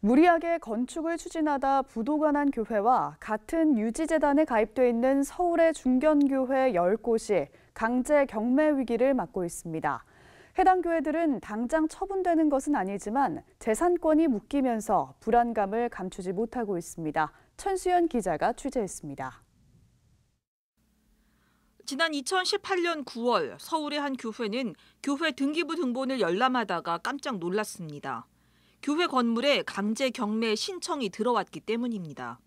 무리하게 건축을 추진하다 부도가 난 교회와 같은 유지재단에 가입돼 있는 서울의 중견교회 10곳이 강제 경매 위기를 맞고 있습니다. 해당 교회들은 당장 처분되는 것은 아니지만 재산권이 묶이면서 불안감을 감추지 못하고 있습니다. 천수연 기자가 취재했습니다. 지난 2018년 9월 서울의 한 교회는 교회 등기부 등본을 열람하다가 깜짝 놀랐습니다. 교회 건물에 강제 경매 신청이 들어왔기 때문입니다.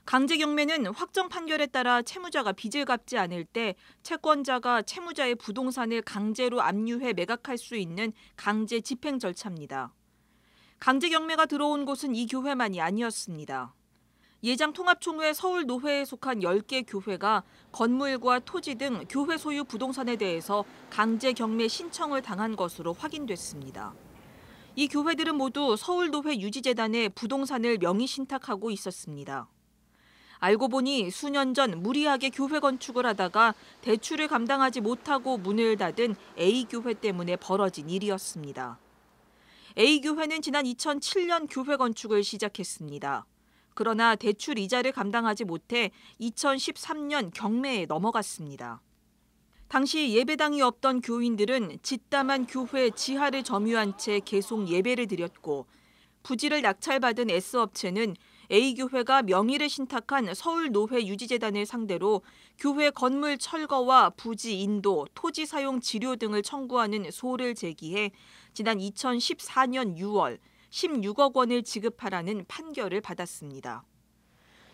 강제 경매는 확정 판결에 따라 채무자가 빚을 갚지 않을 때 채권자가 채무자의 부동산을 강제로 압류해 매각할 수 있는 강제 집행 절차입니다. 강제 경매가 들어온 곳은 이 교회만이 아니었습니다. 예장통합총회 서울노회에 속한 10개 교회가 건물과 토지 등 교회 소유 부동산에 대해서 강제 경매 신청을 당한 것으로 확인됐습니다. 이 교회들은 모두 서울노회 유지재단에 부동산을 명의 신탁하고 있었습니다. 알고 보니 수년 전 무리하게 교회 건축을 하다가 대출을 감당하지 못하고 문을 닫은 A교회 때문에 벌어진 일이었습니다. A교회는 지난 2007년 교회 건축을 시작했습니다. 그러나 대출 이자를 감당하지 못해 2013년 경매에 넘어갔습니다. 당시 예배당이 없던 교인들은 짓담한 교회 지하를 점유한 채 계속 예배를 드렸고 부지를 낙찰받은 S업체는 A교회가 명의를 신탁한 서울노회 유지재단을 상대로 교회 건물 철거와 부지 인도, 토지 사용 지료 등을 청구하는 소를 제기해 지난 2014년 6월 16억 원을 지급하라는 판결을 받았습니다.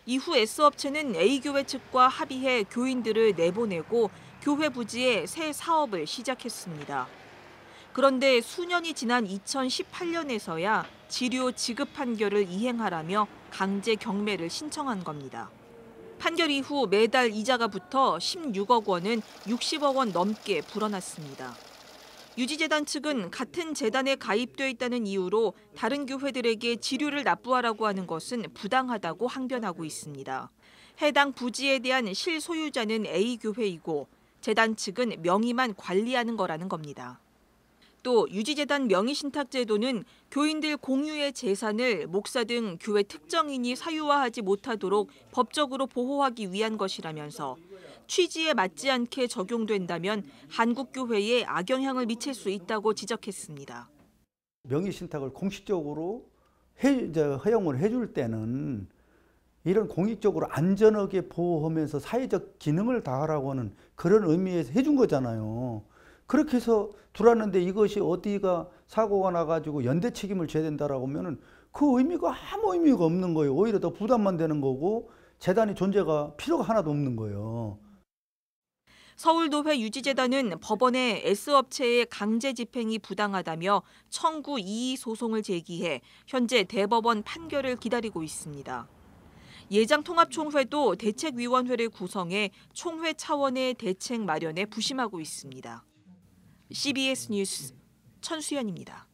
이후 S업체는 A교회 측과 합의해 교인들을 내보내고 교회 부지에 새 사업을 시작했습니다. 그런데 수년이 지난 2018년에서야 지료 지급 판결을 이행하라며 강제 경매를 신청한 겁니다. 판결 이후 매달 이자가 붙어 16억 원은 60억 원 넘게 불어났습니다. 유지재단 측은 같은 재단에 가입돼 있다는 이유로 다른 교회들에게 지료를 납부하라고 하는 것은 부당하다고 항변하고 있습니다. 해당 부지에 대한 실소유자는 A교회이고 재단 측은 명의만 관리하는 거라는 겁니다. 또 유지재단 명의신탁 제도는 교인들 공유의 재산을 목사 등 교회 특정인이 사유화하지 못하도록 법적으로 보호하기 위한 것이라면서 취지에 맞지 않게 적용된다면 한국교회에 악영향을 미칠 수 있다고 지적했습니다. 명의신탁을 공식적으로 허용을 해줄 때는 이런 공익적으로 안전하게 보호하면서 사회적 기능을 다하라고 하는 그런 의미에서 해준 거잖아요. 그렇게 해서 들어왔는데 이것이 어디가 사고가 나가지고 연대 책임을 져야 된다라고 하면은 그 의미가 아무 의미가 없는 거예요. 오히려 더 부담만 되는 거고 재단의 존재가 필요가 하나도 없는 거예요. 서울노회 유지재단은 법원에 S업체의 강제 집행이 부당하다며 청구 이의 소송을 제기해 현재 대법원 판결을 기다리고 있습니다. 예장통합총회도 대책위원회를 구성해 총회 차원의 대책 마련에 부심하고 있습니다. CBS 뉴스 천수연입니다.